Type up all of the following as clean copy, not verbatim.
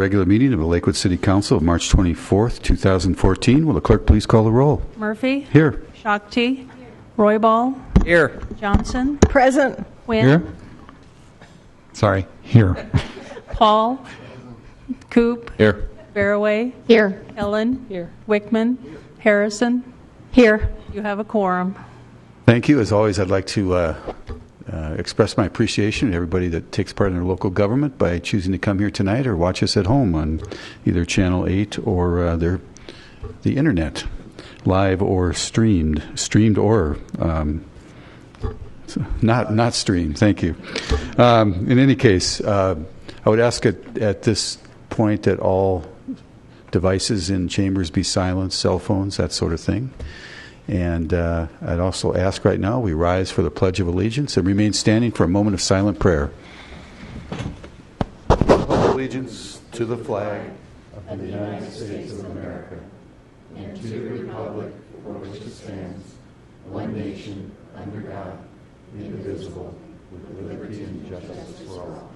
regular meeting of the Lakewood City Council of March 24th, 2014. Will the clerk please call the roll? Murphy. Here. Shakti. Roybal. Here. Johnson. Present. Wynn. Here. Sorry. Here. Paul. Coop. Here. Barraway. Here. Ellen. Here. Wickman. Harrison. Here. You have a quorum. Thank you. As always, I'd like to express my appreciation to everybody that takes part in their local government by choosing to come here tonight or watch us at home on either Channel 8 or the internet, live or streamed or not streamed. Thank you. In any case, I would ask at this point that all devices in chambers be silenced, cell phones, that sort of thing. And I'd also ask right now we rise for the Pledge of Allegiance and remain standing for a moment of silent prayer. Allegiance to the flag of the United States of America and to the republic for which it stands, one nation, under God, indivisible, with liberty and justice for all.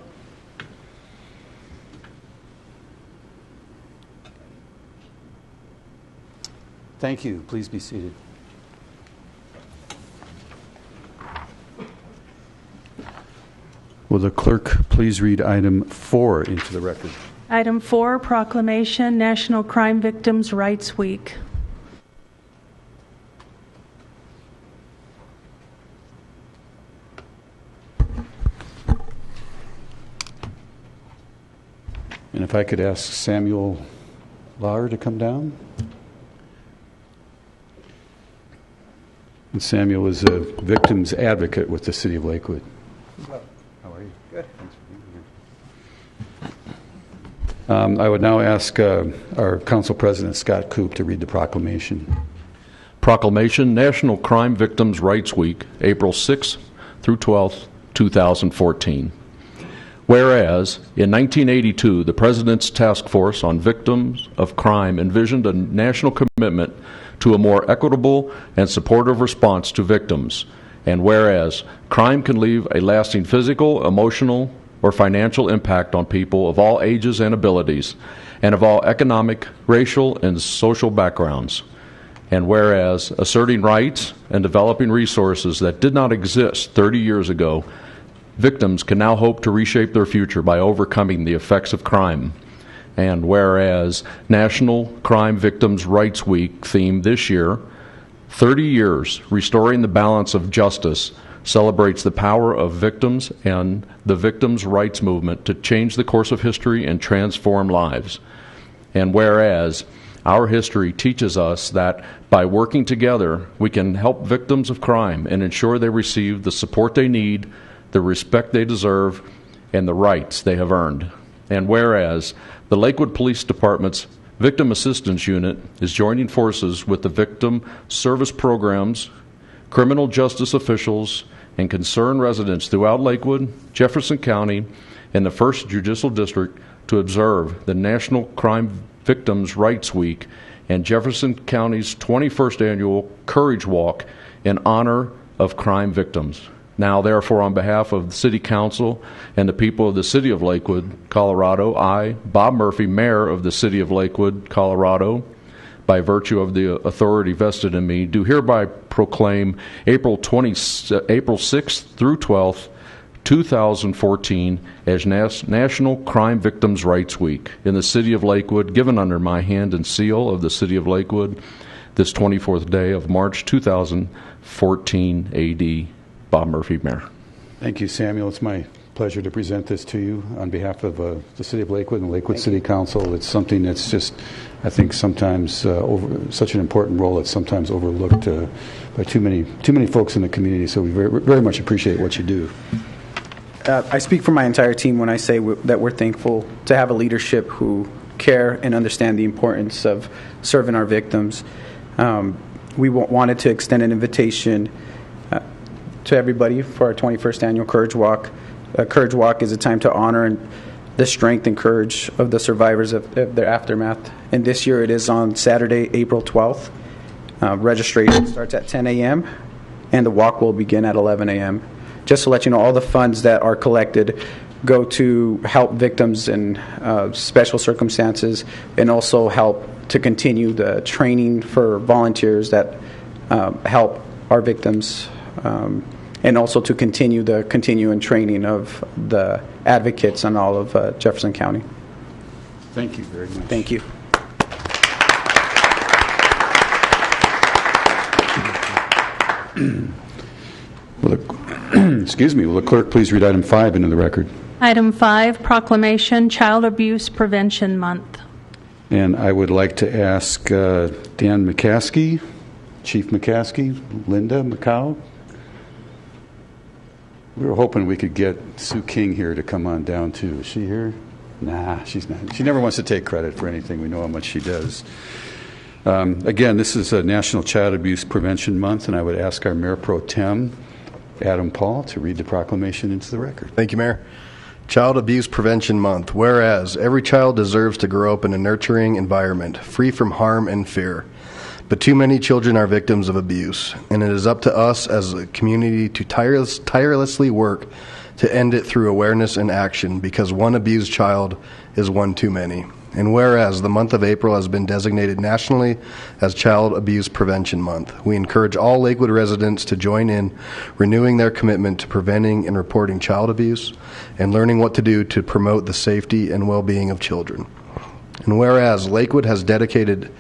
Thank you. Please be seated. Will the clerk please read item 4 into the record? Item 4, Proclamation, National Crime Victims' Rights Week. And if I could ask Samuel Lauer to come down. And Samuel is a victim's advocate with the City of Lakewood. How are you? Good. Thanks for being here. I would now ask our Council President, Scott Coop, to read the proclamation. Proclamation, National Crime Victims' Rights Week, April 6th through 12th, 2014. Whereas, in 1982, the President's Task Force on Victims of Crime envisioned a national commitment to a more equitable and supportive response to victims. And whereas, crime can leave a lasting physical, emotional, or financial impact on people of all ages and abilities, and of all economic, racial, and social backgrounds. And whereas, asserting rights and developing resources that did not exist 30 years ago, victims can now hope to reshape their future by overcoming the effects of crime. And whereas National Crime Victims' Rights Week theme this year, 30 Years Restoring the Balance of Justice, celebrates the power of victims and the victims' rights movement to change the course of history and transform lives. And whereas our history teaches us that by working together, we can help victims of crime and ensure they receive the support they need, the respect they deserve, and the rights they have earned. And whereas the Lakewood Police Department's Victim Assistance Unit is joining forces with the victim service programs, criminal justice officials, and concerned residents throughout Lakewood, Jefferson County, and the 1st Judicial District to observe the National Crime Victims' Rights Week and Jefferson County's 21st Annual Courage Walk in honor of crime victims. Now, therefore, on behalf of the City Council and the people of the City of Lakewood, Colorado, I, Bob Murphy, Mayor of the City of Lakewood, Colorado, by virtue of the authority vested in me, do hereby proclaim April 6th through 12th, 2014 as National Crime Victims' Rights Week in the City of Lakewood, given under my hand and seal of the City of Lakewood, this 24th day of March 2014 AD. Bob Murphy, Mayor. Thank you, Samuel. It's my pleasure to present this to you on behalf of the City of Lakewood and the Lakewood City Council. It's something that's just, I think, sometimes such an important role that's sometimes overlooked by too many folks in the community. So we very much appreciate what you do. I speak for my entire team when I say that we're thankful to have a leadership who care and understand the importance of serving our victims. We wanted to extend an invitation to everybody for our 21st Annual Courage Walk. Courage Walk is a time to honor the strength and courage of the survivors of their aftermath. And this year it is on Saturday, April 12th. Registration starts at 10 a.m. and the walk will begin at 11 a.m. Just to let you know, all the funds that are collected go to help victims in special circumstances, and also help to continue the training for volunteers that help our victims, and also to continue the continuing training of the advocates in all of Jefferson County. Thank you very much. Thank you. Excuse me. Will the clerk please read item 5 into the record? Item 5, proclamation, Child Abuse Prevention Month. And I would like to ask Dan McCaskey, Chief McCaskey, Linda McCow. We were hoping we could get Sue King here to come on down too. Is she here? Nah, she's not. She never wants to take credit for anything. We know how much she does. Again, this is a National Child Abuse Prevention Month, and I would ask our Mayor Pro Tem, Adam Paul, to read the proclamation into the record. Thank you, Mayor. Child Abuse Prevention Month. Whereas every child deserves to grow up in a nurturing environment, free from harm and fear. But too many children are victims of abuse, and it is up to us as a community to tirelessly work to end it through awareness and action, because one abused child is one too many. And whereas the month of April has been designated nationally as Child Abuse Prevention Month, we encourage all Lakewood residents to join in renewing their commitment to preventing and reporting child abuse and learning what to do to promote the safety and well-being of children. And whereas Lakewood has dedicated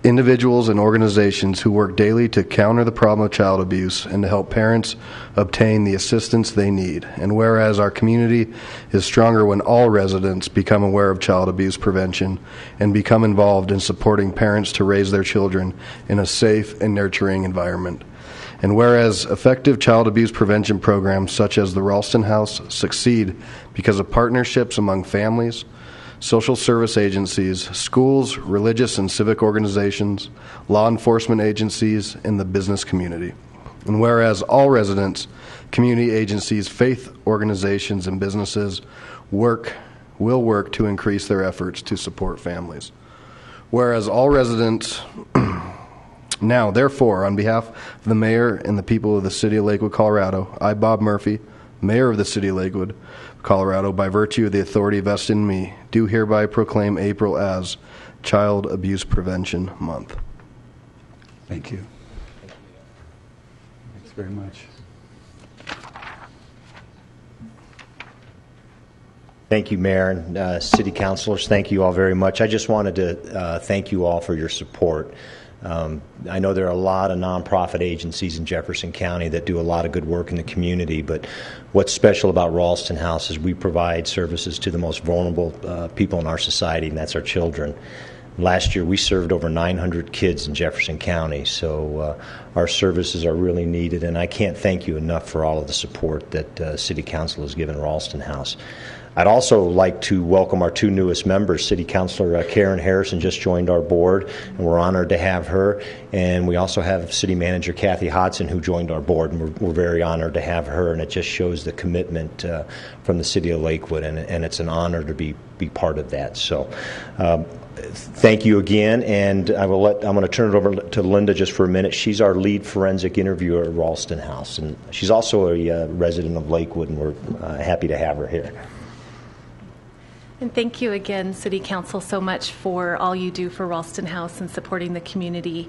individuals and organizations who work daily to counter the problem of child abuse and to help parents obtain the assistance they need. And whereas our community is stronger when all residents become aware of child abuse prevention and become involved in supporting parents to raise their children in a safe and nurturing environment. And whereas effective child abuse prevention programs such as the Ralston House succeed because of partnerships among families, social service agencies, schools, religious and civic organizations, law enforcement agencies, and the business community. And whereas all residents, community agencies, faith organizations, and businesses will work to increase their efforts to support families. Whereas all residents, now therefore, on behalf of the mayor and the people of the city of Lakewood, Colorado, I, Bob Murphy, mayor of the city of Lakewood, Colorado, by virtue of the authority vested in me, do hereby proclaim April as Child Abuse Prevention Month. Thank you. Thanks very much. Thank you, Mayor and City Councilors. Thank you all very much. I just wanted to thank you all for your support. I know there are a lot of nonprofit agencies in Jefferson County that do a lot of good work in the community, but what's special about Ralston House is we provide services to the most vulnerable people in our society, and that's our children. Last year we served over 900 kids in Jefferson County, so our services are really needed, and I can't thank you enough for all of the support that City Council has given Ralston House. I'd also like to welcome our two newest members. City Councilor Karen Harrison just joined our board, and we're honored to have her. And we also have City Manager Kathy Hodson, who joined our board, and we're very honored to have her. And it just shows the commitment from the City of Lakewood, and it's an honor to be part of that. So thank you again, and I'm going to turn it over to Linda just for a minute. She's our lead forensic interviewer at Ralston House, and she's also a resident of Lakewood, and we're happy to have her here. And thank you again, City Council, so much for all you do for Ralston House and supporting the community.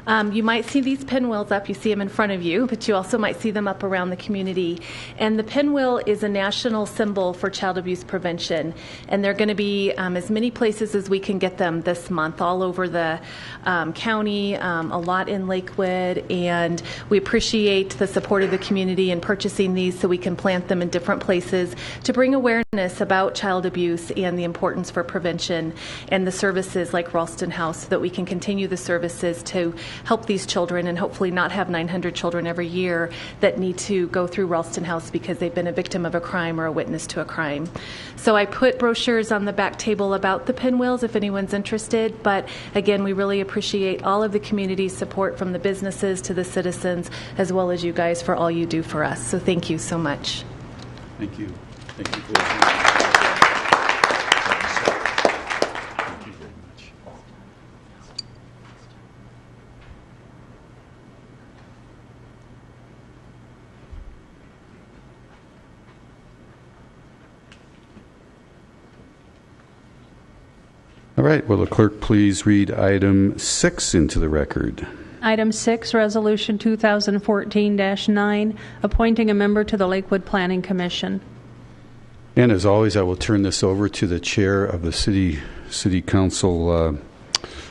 You might see these pinwheels up. You see them in front of you, but you also might see them up around the community. And the pinwheel is a national symbol for child abuse prevention. And they're going to be as many places as we can get them this month, all over the county, a lot in Lakewood. And we appreciate the support of the community in purchasing these so we can plant them in different places to bring awareness about child abuse and the importance for prevention and the services like Ralston House, so that we can continue the services to help these children and hopefully not have 900 children every year that need to go through Ralston House because they've been a victim of a crime or a witness to a crime. So I put brochures on the back table about the pinwheels if anyone's interested, but again, we really appreciate all of the community's support, from the businesses to the citizens, as well as you guys, for all you do for us. So thank you so much. Thank you. Thank you. All right. Will the clerk please read item 6 into the record? Item 6, Resolution 2014-9, appointing a member to the Lakewood Planning Commission. And as always, I will turn this over to the chair of the City Council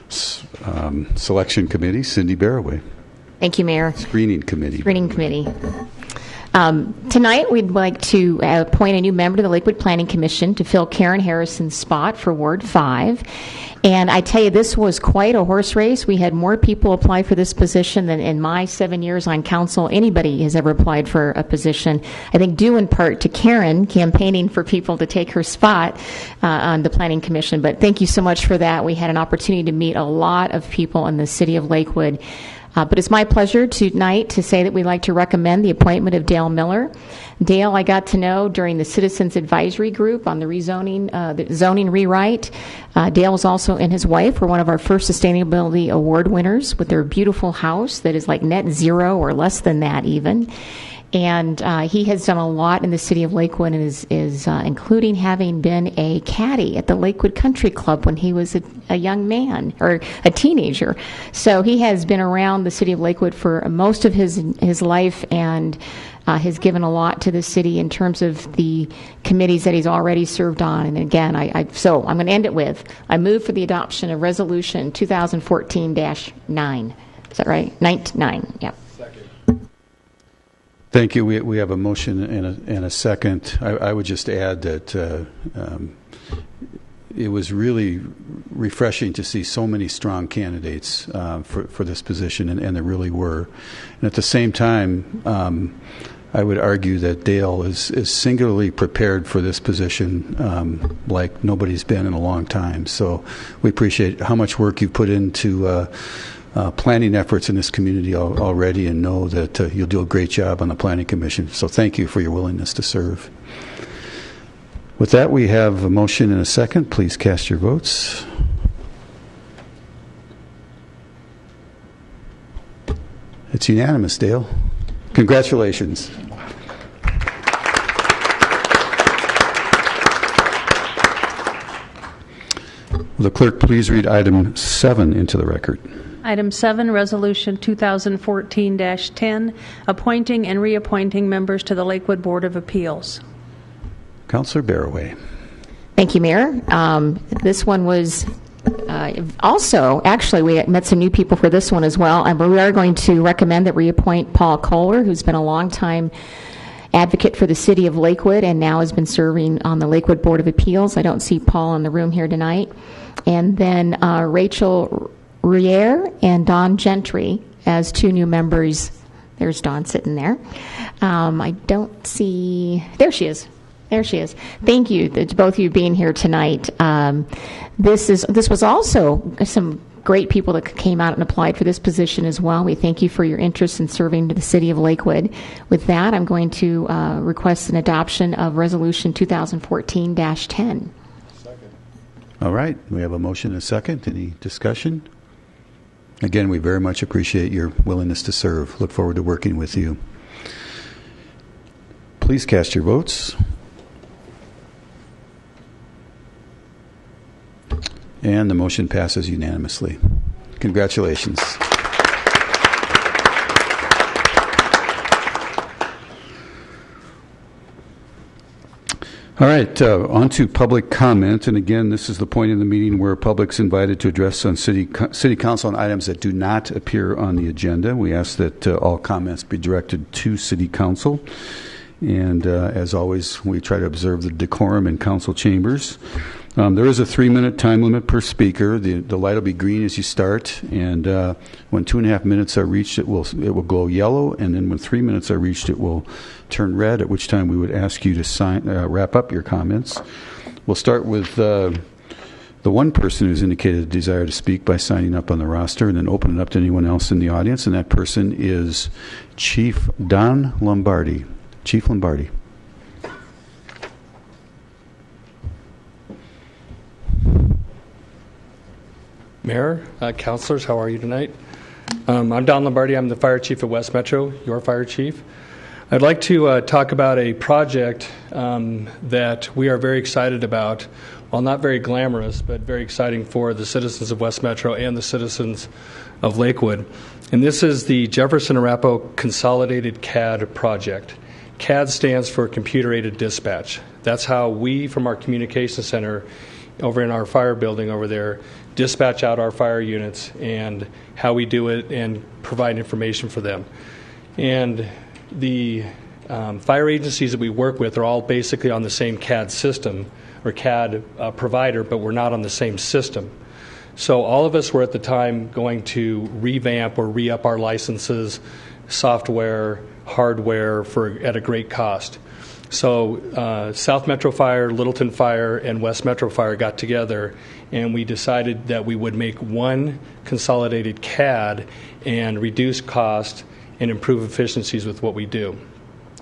Selection Committee, Cindy Barraway. Thank you, Mayor. Screening Committee. Tonight, we'd like to appoint a new member to the Lakewood Planning Commission to fill Karen Harrison's spot for Ward 5. And I tell you, this was quite a horse race. We had more people apply for this position than in my 7 years on council anybody has ever applied for a position. I think due in part to Karen campaigning for people to take her spot on the Planning Commission. But thank you so much for that. We had an opportunity to meet a lot of people in the city of Lakewood. But it's my pleasure tonight to say that we'd like to recommend the appointment of Dale Miller. Dale, I got to know during the Citizens Advisory Group on the rezoning, the zoning rewrite. Dale was also and his wife were one of our first Sustainability Award winners with their beautiful house that is like net zero or less than that even. And he has done a lot in the city of Lakewood, and is including having been a caddy at the Lakewood Country Club when he was a young man or a teenager. So he has been around the city of Lakewood for most of his life, and has given a lot to the city in terms of the committees that he's already served on. And again, so I'm going to end it with, I move for the adoption of Resolution 2014-9. Is that right? 9. Yeah. Thank you. We have a motion and a second. I would just add that it was really refreshing to see so many strong candidates for this position, and there really were. And at the same time, I would argue that Dale is singularly prepared for this position like nobody's been in a long time. So we appreciate how much work you've put into planning efforts in this community already, and know that you'll do a great job on the Planning Commission. So thank you for your willingness to serve. With that, we have a motion and a second. Please cast your votes. It's unanimous, Dale. Congratulations. Will the clerk please read item 7 into the record? Item 7, Resolution 2014-10, appointing and reappointing members to the Lakewood Board of Appeals. Councillor Barraway. Thank you, Mayor. This one was also, actually, we met some new people for this one as well. And we are going to recommend that we appoint Paul Kohler, who's been a long-time advocate for the city of Lakewood and now has been serving on the Lakewood Board of Appeals. I don't see Paul in the room here tonight. And then Rachel Rier and Dawn Gentry as 2 new members. There's Dawn sitting there. I don't see... There she is. Thank you to both of you being here tonight. This was also some great people that came out and applied for this position as well. We thank you for your interest in serving the city of Lakewood. With that, I'm going to request an adoption of Resolution 2014-10. All right. We have a motion and a second. Any discussion? Again, we very much appreciate your willingness to serve. Look forward to working with you. Please cast your votes. And the motion passes unanimously. Congratulations. All right, on to public comment. And again, this is the point in the meeting where public's invited to address on city council on items that do not appear on the agenda. We ask that all comments be directed to city council. And as always, we try to observe the decorum in council chambers. There is a 3-minute time limit per speaker. The light will be green as you start, and when 2.5 minutes are reached, it will glow yellow, and then when 3 minutes are reached, it will turn red, at which time we would ask you to wrap up your comments. We'll start with the one person who's indicated a desire to speak by signing up on the roster, and then open it up to anyone else in the audience, and that person is Chief Don Lombardi. Chief Lombardi. Mayor, councilors, how are you tonight? I'm Don Lombardi. I'm the fire chief at West Metro, your fire chief. I'd like to talk about a project that we are very excited about. While not very glamorous, but very exciting for the citizens of West Metro and the citizens of Lakewood. And this is the Jefferson Arapahoe Consolidated CAD project. CAD stands for Computer Aided Dispatch. That's how we, from our communications center over in our fire building over there, dispatch out our fire units and how we do it and provide information for them. And the fire agencies that we work with are all basically on the same CAD system or CAD provider, but we're not on the same system. So all of us were at the time going to revamp or re-up our licenses, software, hardware at a great cost. So South Metro Fire, Littleton Fire, and West Metro Fire got together, and we decided that we would make one consolidated CAD and reduce cost and improve efficiencies with what we do.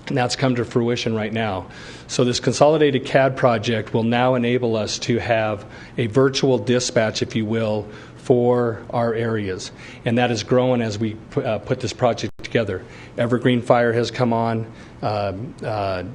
And that's come to fruition right now. So this consolidated CAD project will now enable us to have a virtual dispatch, if you will, for our areas. And that is growing as we put this project together. Evergreen Fire has come on. Arvada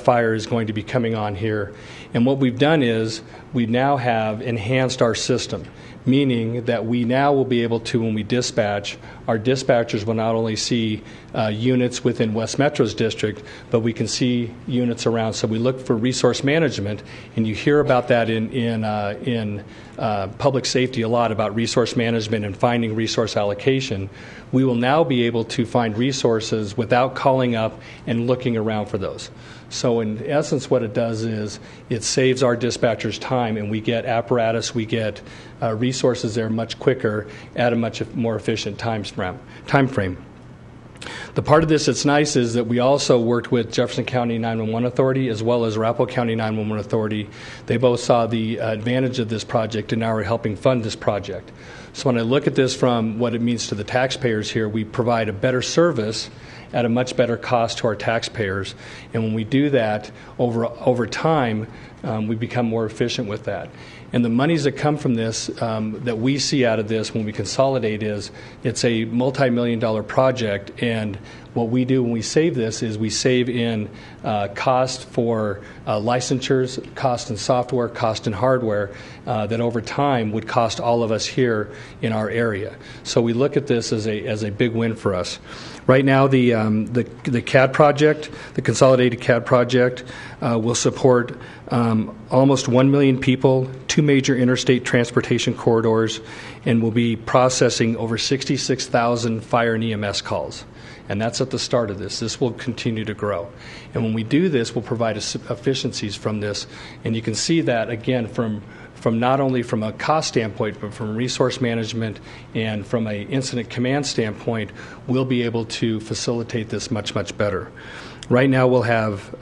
Fire is going to be coming on here. And what we've done is we now have enhanced our system, meaning that we now will be able to, when we dispatch, our dispatchers will not only see units within West Metro's district, but we can see units around. So we look for resource management, and you hear about that in public safety a lot, about resource management and finding resource allocation. We will now be able to find resources without calling up and looking around for those. So in essence, what it does is it saves our dispatchers time, and we get apparatus, we get resources there much quicker at a much more efficient time frame. The part of this that's nice is that we also worked with Jefferson County 911 Authority as well as Arapahoe County 911 Authority. They both saw the advantage of this project and now are helping fund this project. So when I look at this from what it means to the taxpayers here, we provide a better service at a much better cost to our taxpayers. And when we do that over time, we become more efficient with that. And the monies that come from this, that we see out of this when we consolidate, is it's a multi-million-dollar project. And what we do when we save this is we save in cost for licensures, cost in software, cost in hardware, that over time would cost all of us here in our area. So we look at this as a big win for us. Right now, the CAD project, the consolidated CAD project, will support almost 1 million people, 2 major interstate transportation corridors, and will be processing over 66,000 fire and EMS calls. And that's at the start of this. This will continue to grow. And when we do this, we'll provide efficiencies from this. And you can see that, again, from not only from a cost standpoint, but from resource management and from an incident command standpoint, we'll be able to facilitate this much, much better. Right now, we'll have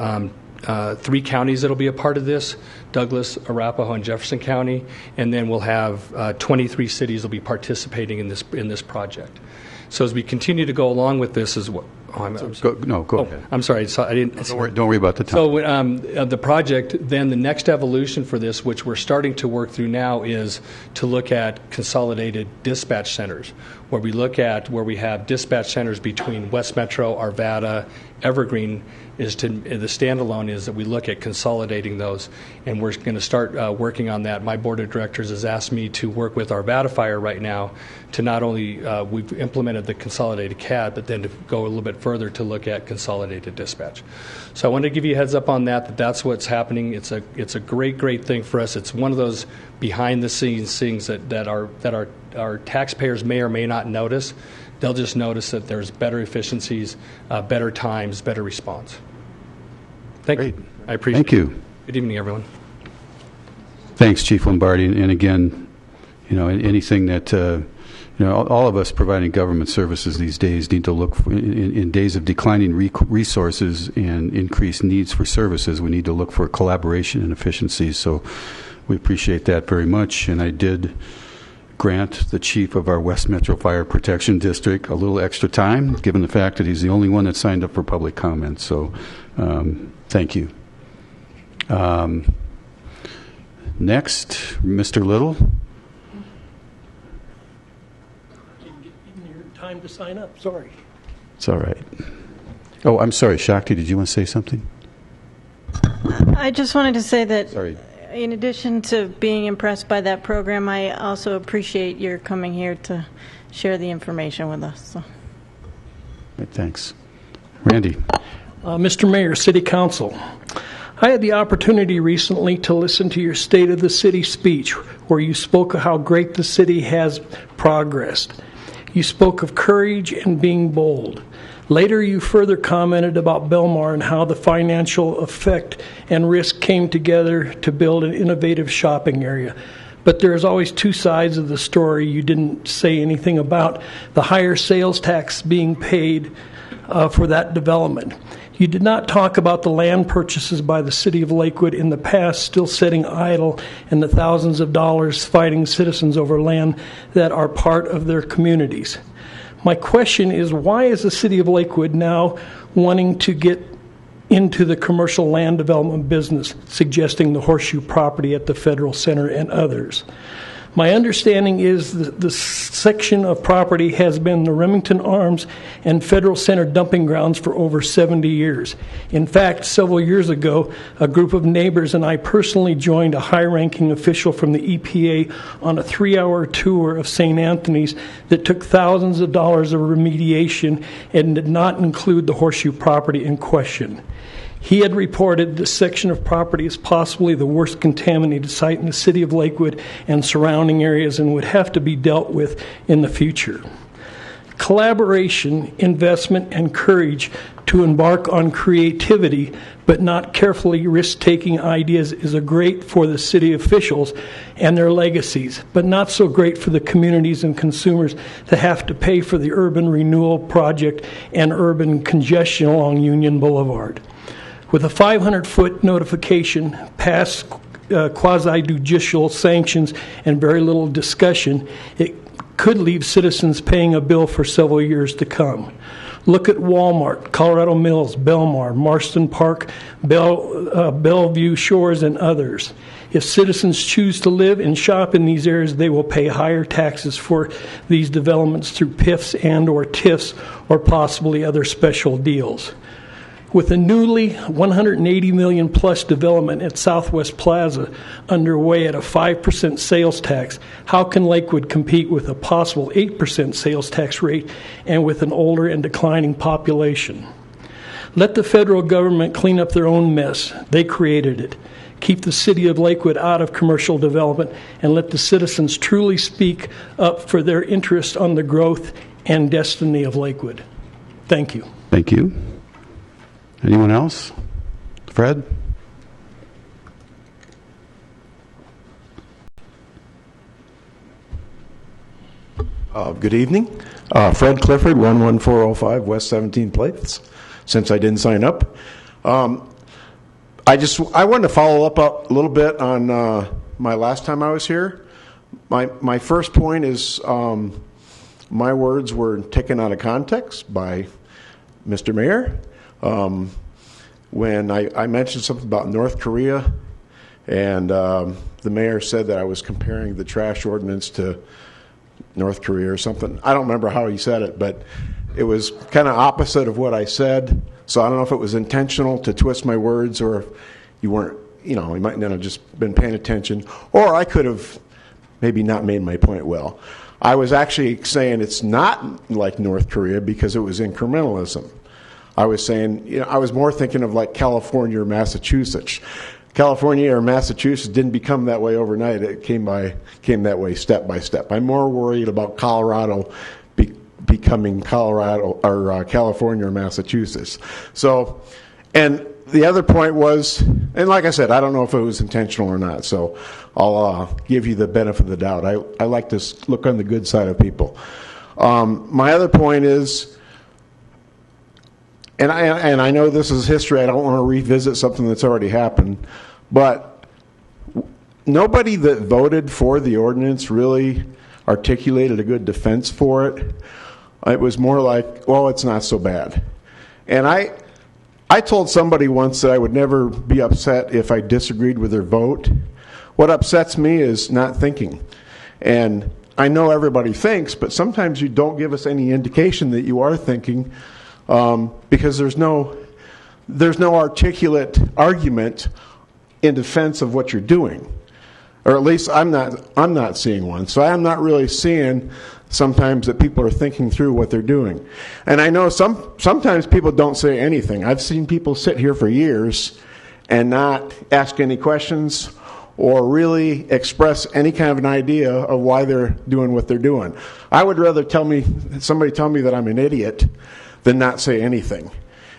3 counties that will be a part of this: Douglas, Arapahoe, and Jefferson County. And then we'll have 23 cities will be participating in this project. So as we continue to go along with this, is what? Oh, Go ahead. I'm sorry. So I didn't. Don't worry about the time. So the project, then the next evolution for this, which we're starting to work through now, is to look at consolidated dispatch centers, where we look at where we have dispatch centers between West Metro, Arvada, Evergreen. The standalone is that we look at consolidating those, and we're going to start working on that. My board of directors has asked me to work with Arvada Fire right now to not only we've implemented the consolidated CAD, but then to go a little bit further to look at consolidated dispatch. So I want to give you a heads up on that's what's happening. It's a great thing for us. It's one of those behind the scenes things that our taxpayers may or may not notice. They'll just notice that there's better efficiencies, better times, better response. Thank you. I appreciate it. Thank you. Good evening, everyone. Thanks, Chief Lombardi. And again, anything that, all of us providing government services these days need to look for, in days of declining resources and increased needs for services, we need to look for collaboration and efficiencies. So we appreciate that very much. And I did grant the chief of our West Metro Fire Protection District a little extra time, given the fact that he's the only one that signed up for public comment. So thank you. Next, Mr. Little. Didn't get in your time to sign up. Sorry. It's all right. Oh, I'm sorry, Shakti, did you want to say something? I just wanted to say that Sorry. in addition to being impressed by that program, I also appreciate your coming here to share the information with us. So. Right, thanks. Randy. Mr. Mayor, City Council, I had the opportunity recently to listen to your State of the City speech where you spoke of how great the city has progressed. You spoke of courage and being bold. Later, you further commented about Belmar and how the financial effect and risk came together to build an innovative shopping area. But there's always two sides of the story. You didn't say anything about the higher sales tax being paid for that development. You did not talk about the land purchases by the city of Lakewood in the past still sitting idle and the thousands of dollars fighting citizens over land that are part of their communities. My question is, why is the city of Lakewood now wanting to get into the commercial land development business, suggesting the Horseshoe property at the Federal Center and others? My understanding is that the section of property has been the Remington Arms and Federal Center dumping grounds for over 70 years. In fact, several years ago, a group of neighbors and I personally joined a high-ranking official from the EPA on a 3-hour tour of St. Anthony's that took thousands of dollars of remediation and did not include the Horseshoe property in question. He had reported this section of property is possibly the worst contaminated site in the city of Lakewood and surrounding areas and would have to be dealt with in the future. Collaboration, investment, and courage to embark on creativity but not carefully risk-taking ideas is a great for the city officials and their legacies, but not so great for the communities and consumers that have to pay for the urban renewal project and urban congestion along Union Boulevard. With a 500-foot notification, past quasi-judicial sanctions, and very little discussion, it could leave citizens paying a bill for several years to come. Look at Walmart, Colorado Mills, Belmar, Marston Park, Bellevue Shores, and others. If citizens choose to live and shop in these areas, they will pay higher taxes for these developments through PIFs and or TIFs or possibly other special deals. With a newly $180 million plus development at Southwest Plaza underway at a 5% sales tax, how can Lakewood compete with a possible 8% sales tax rate and with an older and declining population? Let the federal government clean up their own mess. They created it. Keep the city of Lakewood out of commercial development and let the citizens truly speak up for their interest on the growth and destiny of Lakewood. Thank you. Thank you. Anyone else? Fred? Good evening. Fred Clifford, 11405 West 17 Plates. Since I didn't sign up, I wanted to follow up a little bit on my last time I was here. My first point is my words were taken out of context by Mr. Mayor. When I mentioned something about North Korea, and the mayor said that I was comparing the trash ordinance to North Korea or something. I don't remember how he said it, but it was kind of opposite of what I said. So I don't know if it was intentional to twist my words or if you weren't, you might not have just been paying attention. Or I could have maybe not made my point well. I was actually saying it's not like North Korea because it was incrementalism. I was saying, I was more thinking of like California or Massachusetts. California or Massachusetts didn't become that way overnight. It came that way step by step. I'm more worried about Colorado becoming Colorado or California or Massachusetts. So, and the other point was, and like I said, I don't know if it was intentional or not. So I'll give you the benefit of the doubt. I like to look on the good side of people. My other point is, and I know this is history. I don't want to revisit something that's already happened, but nobody that voted for the ordinance really articulated a good defense for it. It was more like, well, it's not so bad. And I told somebody once that I would never be upset if I disagreed with their vote. What upsets me is not thinking. And I know everybody thinks, but sometimes you don't give us any indication that you are thinking. because there's no articulate argument in defense of what you're doing, or at least I'm not seeing one. So I'm not really seeing sometimes that people are thinking through what they're doing. And I know sometimes people don't say anything. I've seen people sit here for years and not ask any questions or really express any kind of an idea of why they're doing what they're doing. I would rather somebody tell me that I'm an idiot than not say anything.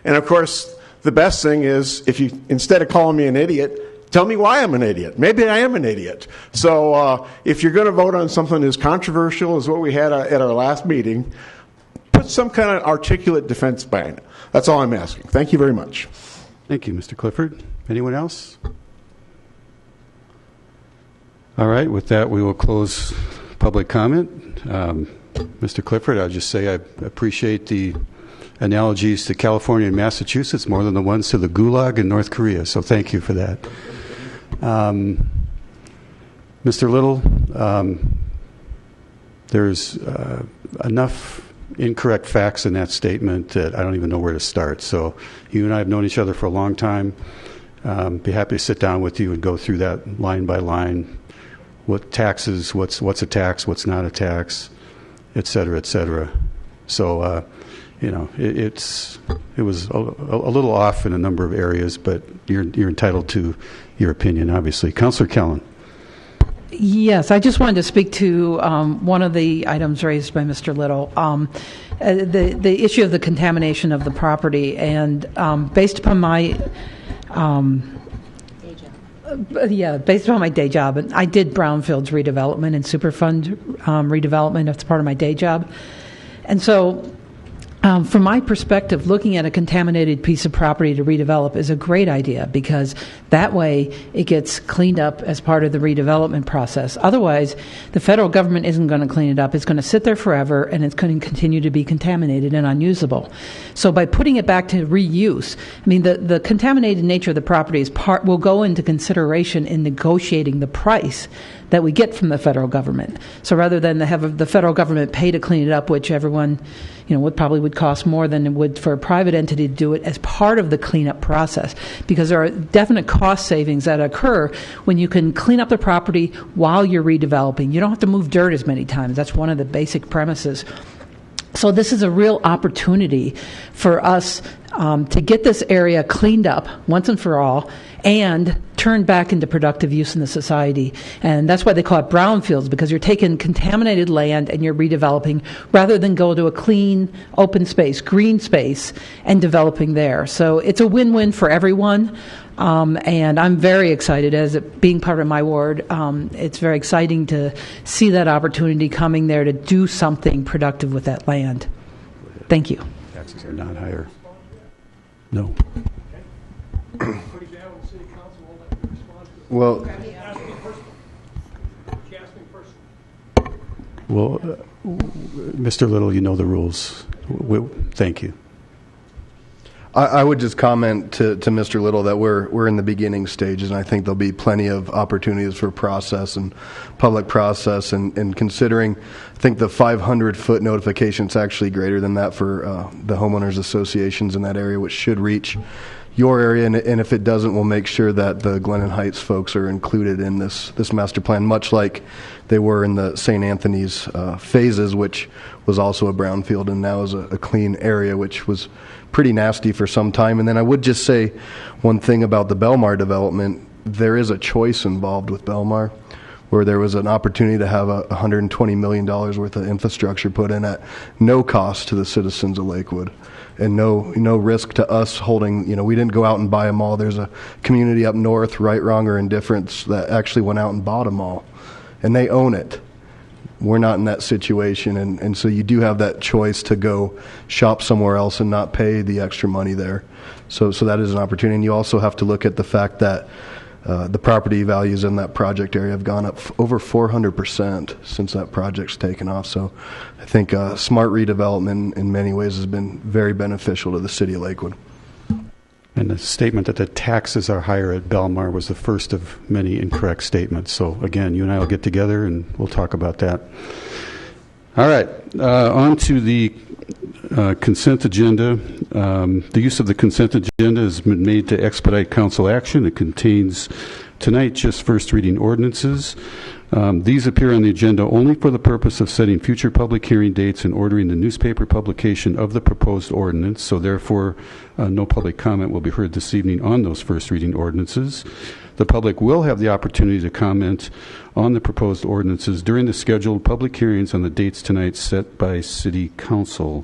And of course, the best thing is if you, instead of calling me an idiot, tell me why I'm an idiot. Maybe I am an idiot. So if you're going to vote on something as controversial as what we had at our last meeting, put some kind of articulate defense behind it. That's all I'm asking. Thank you very much. Thank you, Mr. Clifford. Anyone else? All right, with that, we will close public comment. Mr. Clifford, I'll just say I appreciate the analogies to California and Massachusetts more than the ones to the Gulag in North Korea, so thank you for that. Mr. Little, there's enough incorrect facts in that statement that I don't even know where to start. So you and I have known each other for a long time. Be happy to sit down with you and go through that line by line. What taxes, what's a tax, what's not a tax, et cetera, et cetera. So, it was a little off in a number of areas, but you're entitled to your opinion, obviously. Councillor Kellen. Yes, I just wanted to speak to one of the items raised by Mr. Little, the issue of the contamination of the property, and based upon my based on my day job, and I did brownfields redevelopment and Superfund redevelopment as part of my day job. And so from my perspective, looking at a contaminated piece of property to redevelop is a great idea, because that way it gets cleaned up as part of the redevelopment process. Otherwise, the federal government isn't going to clean it up. It's going to sit there forever, and it's going to continue to be contaminated and unusable. So by putting it back to reuse, I mean, the contaminated nature of the property will go into consideration in negotiating the price that we get from the federal government. So rather than have the federal government pay to clean it up, which everyone would cost more than it would for a private entity to do it as part of the cleanup process, because there are definite cost savings that occur when you can clean up the property while you're redeveloping. You don't have to move dirt as many times. That's one of the basic premises. So this is a real opportunity for us to get this area cleaned up once and for all and turned back into productive use in the society. And that's why they call it brownfields, because you're taking contaminated land and you're redeveloping rather than go to a clean, open space, green space, and developing there. So it's a win-win for everyone. And I'm very excited, as it being part of my ward. It's very exciting to see that opportunity coming there to do something productive with that land. Thank you. Taxes are not higher. No. Well, Mr. Little, you know the rules. Thank you. I would just comment to Mr. Little that we're in the beginning stages, and I think there'll be plenty of opportunities for process and public process. And considering, I think the 500-foot notification is actually greater than that for the homeowners associations in that area, which should reach your area. And if it doesn't, we'll make sure that the Glennon Heights folks are included in this master plan, much like they were in the St. Anthony's phases, which was also a brownfield and now is a clean area, which was pretty nasty for some time. And then I would just say one thing about the Belmar development. There is a choice involved with Belmar, where there was an opportunity to have $120 million worth of infrastructure put in at no cost to the citizens of Lakewood, and no risk to us holding. We didn't go out and buy them all. There's a community up north, Right, Wrong, or Indifference, that actually went out and bought them all, and they own it. We're not in that situation, and so you do have that choice to go shop somewhere else and not pay the extra money there. So that is an opportunity. And you also have to look at the fact that the property values in that project area have gone up over 400% since that project's taken off. So I think smart redevelopment in many ways has been very beneficial to the city of Lakewood. And the statement that the taxes are higher at Belmar was the first of many incorrect statements. So again, you and I will get together and we'll talk about that. All right, on to the consent agenda. The use of the consent agenda has been made to expedite council action. It contains tonight just first reading ordinances. These appear on the agenda only for the purpose of setting future public hearing dates and ordering the newspaper publication of the proposed ordinance. So therefore, no public comment will be heard this evening on those first reading ordinances. The public will have the opportunity to comment on the proposed ordinances during the scheduled public hearings on the dates tonight set by City Council.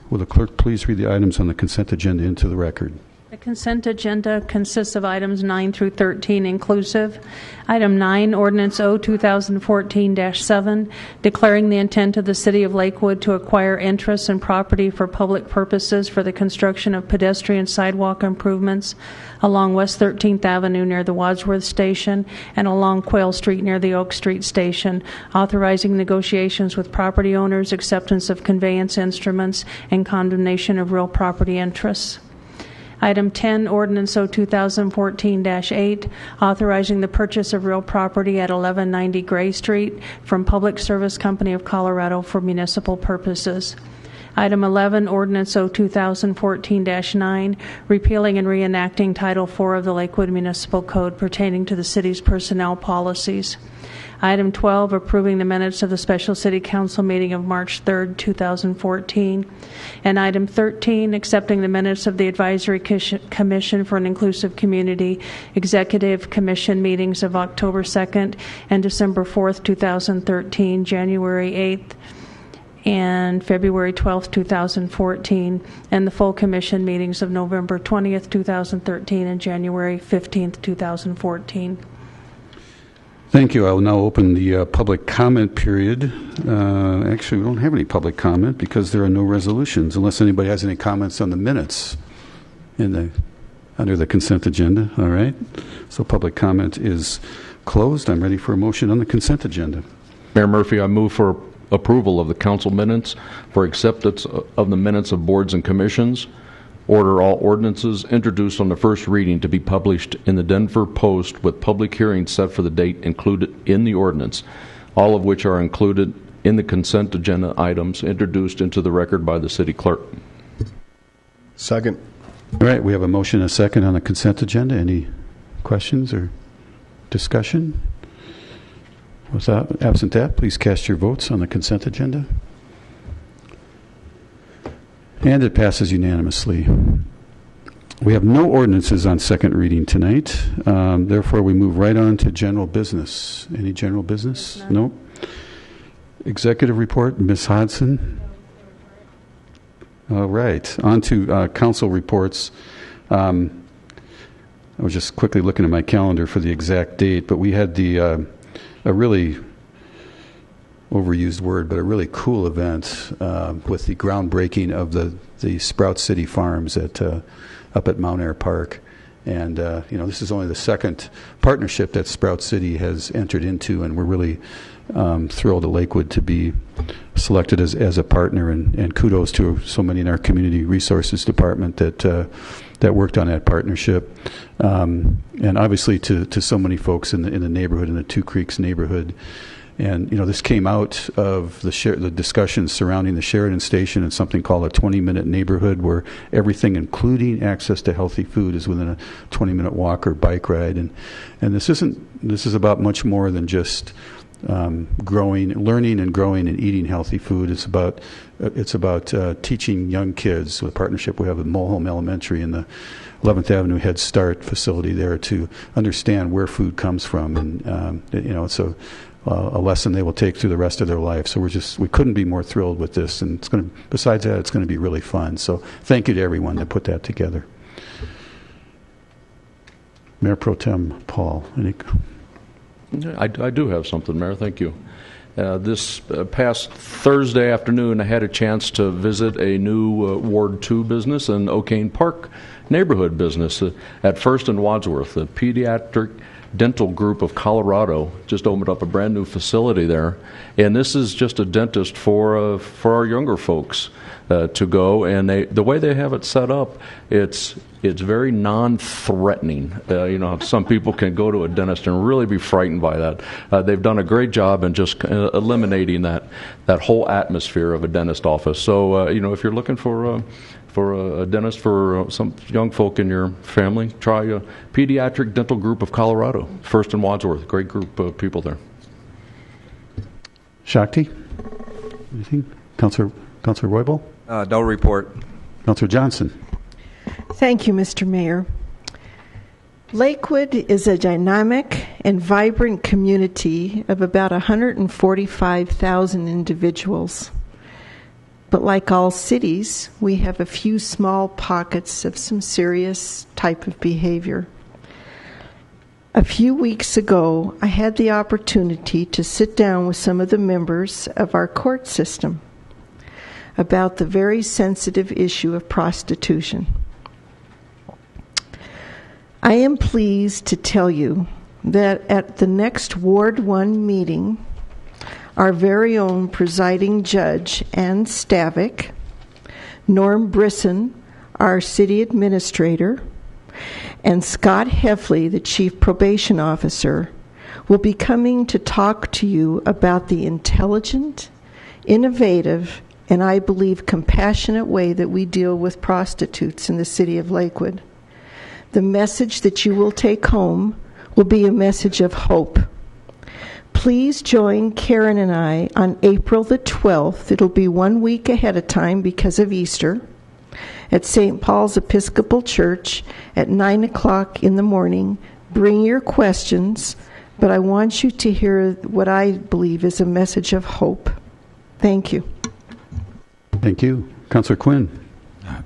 Will the clerk please read the items on the consent agenda into the record? The consent agenda consists of items 9 through 13 inclusive. Item 9, Ordinance O 2014-7, declaring the intent of the City of Lakewood to acquire interests in property for public purposes for the construction of pedestrian sidewalk improvements along West 13th Avenue near the Wadsworth Station and along Quail Street near the Oak Street Station, authorizing negotiations with property owners, acceptance of conveyance instruments, and condemnation of real property interests. Item 10, Ordinance O 2014-8, authorizing the purchase of real property at 1190 Gray Street from Public Service Company of Colorado for municipal purposes. Item 11, Ordinance O 2014-9, repealing and reenacting Title IV of the Lakewood Municipal Code pertaining to the city's personnel policies. Item 12, approving the minutes of the special city council meeting of March 3rd, 2014. And item 13, accepting the minutes of the Advisory Commission for an Inclusive Community Executive Commission meetings of October 2nd and December 4th, 2013, January 8th, and February 12th, 2014, and the full commission meetings of November 20th, 2013, and January 15th, 2014. Thank you. I will now open the public comment period. Actually, we don't have any public comment because there are no resolutions, unless anybody has any comments on the minutes under the consent agenda. All right. So public comment is closed. I'm ready for a motion on the consent agenda. Mayor Murphy, I move for approval of the council minutes, for acceptance of the minutes of boards and commissions, order all ordinances introduced on the first reading to be published in the Denver Post with public hearings set for the date included in the ordinance, all of which are included in the consent agenda items introduced into the record by the city clerk. Second. All right, we have a motion and a second on the consent agenda. Any questions or discussion? Absent that, please cast your votes on the consent agenda. And it passes unanimously. We have no ordinances on second reading tonight. Therefore, we move right on to general business. Any general business? No. Executive report, Ms. Hodson. All right. On to council reports. I was just quickly looking at my calendar for the exact date, but we had a really overused word, but a really cool event with the groundbreaking of the Sprout City Farms up at Mount Air Park. And, this is only the second partnership that Sprout City has entered into, and we're really thrilled at Lakewood to be selected as a partner, and kudos to so many in our community resources department that worked on that partnership. And obviously to so many folks in the neighborhood, in the Two Creeks neighborhood. And, this came out of the discussions surrounding the Sheridan Station and something called a 20-minute neighborhood, where everything, including access to healthy food, is within a 20-minute walk or bike ride. And this is about much more than just learning and growing and eating healthy food. It's about teaching young kids, with a partnership we have with Mulholm Elementary and the 11th Avenue Head Start facility there, to understand where food comes from. And, it's a lesson they will take through the rest of their life. So we couldn't be more thrilled with this. And besides that, it's going to be really fun. So thank you to everyone that put that together. Mayor Pro Tem Paul, any? I do have something, Mayor. Thank you. This past Thursday afternoon, I had a chance to visit a new Ward 2 business, an O'Kane Park neighborhood business at First and Wadsworth. The Pediatric Dental Group of Colorado just opened up a brand new facility there, and this is just a dentist for our younger folks to go. And the way they have it set up, it's It's very non-threatening. Some people can go to a dentist and really be frightened by that. They've done a great job in just eliminating that whole atmosphere of a dentist office. So, if you're looking for a dentist for some young folk in your family, try a Pediatric Dental Group of Colorado, First and Wadsworth. Great group of people there. Shakti? Anything? Councillor Roybal? No report. Councillor Johnson? Thank you, Mr. Mayor. Lakewood is a dynamic and vibrant community of about 145,000 individuals. But like all cities, we have a few small pockets of some serious type of behavior. A few weeks ago, I had the opportunity to sit down with some of the members of our court system about the very sensitive issue of prostitution. I am pleased to tell you that at the next Ward 1 meeting, our very own presiding judge, Ann Stavik, Norm Brisson, our city administrator, and Scott Heffley, the chief probation officer, will be coming to talk to you about the intelligent, innovative, and I believe compassionate way that we deal with prostitutes in the city of Lakewood. The message that you will take home will be a message of hope. Please join Karen and I on April the 12th. It'll be 1 week ahead of time because of Easter, at St. Paul's Episcopal Church at 9 o'clock in the morning. Bring your questions, but I want you to hear what I believe is a message of hope. Thank you. Thank you. Councillor Quinn?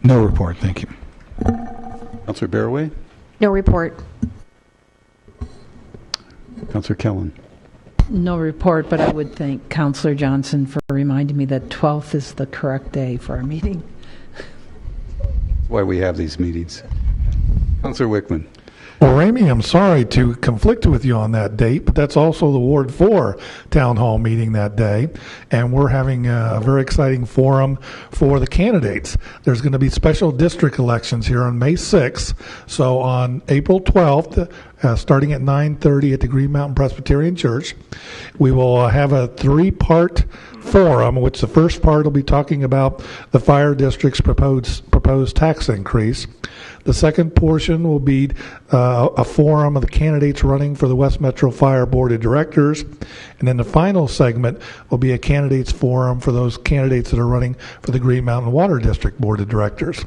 No report, thank you. Councillor Barraway? No report. Councillor Kellen? No report, but I would thank Councillor Johnson for reminding me that 12th is the correct day for our meeting. That's why we have these meetings. Councillor Wickman? Well, Ramey, I'm sorry to conflict with you on that date, but that's also the Ward 4 Town Hall meeting that day, and we're having a very exciting forum for the candidates. There's going to be special district elections here on May 6th, so on April 12th, starting at 9:30 at the Green Mountain Presbyterian Church, we will have a 3-part forum, which the first part will be talking about the fire district's proposed tax increase. The second portion will be a forum of the candidates running for the West Metro Fire Board of Directors. And then the final segment will be a candidates forum for those candidates that are running for the Green Mountain Water District Board of Directors.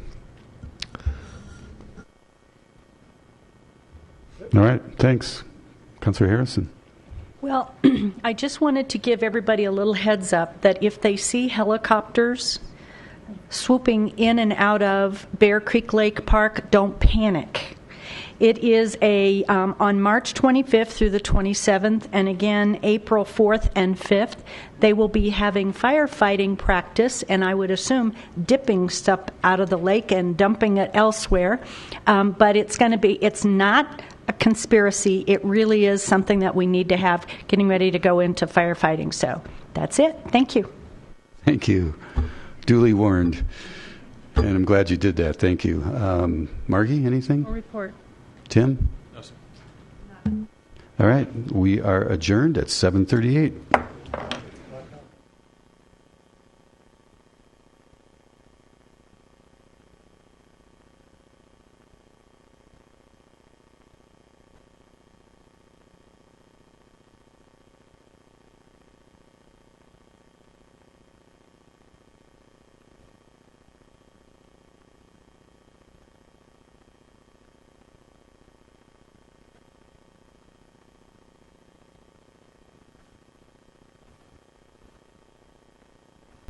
All right, thanks. Councillor Harrison? Well, I just wanted to give everybody a little heads up that if they see helicopters swooping in and out of Bear Creek Lake Park, don't panic. It is on March 25th through the 27th, and again April 4th and 5th, they will be having firefighting practice, and I would assume dipping stuff out of the lake and dumping it elsewhere. But it's not a conspiracy. It really is something that we need to have getting ready to go into firefighting. So that's it. Thank you. Thank you. Duly warned. And I'm glad you did that. Thank you. Margie, anything? No report. Tim? No, sir. All right. We are adjourned at 7:38.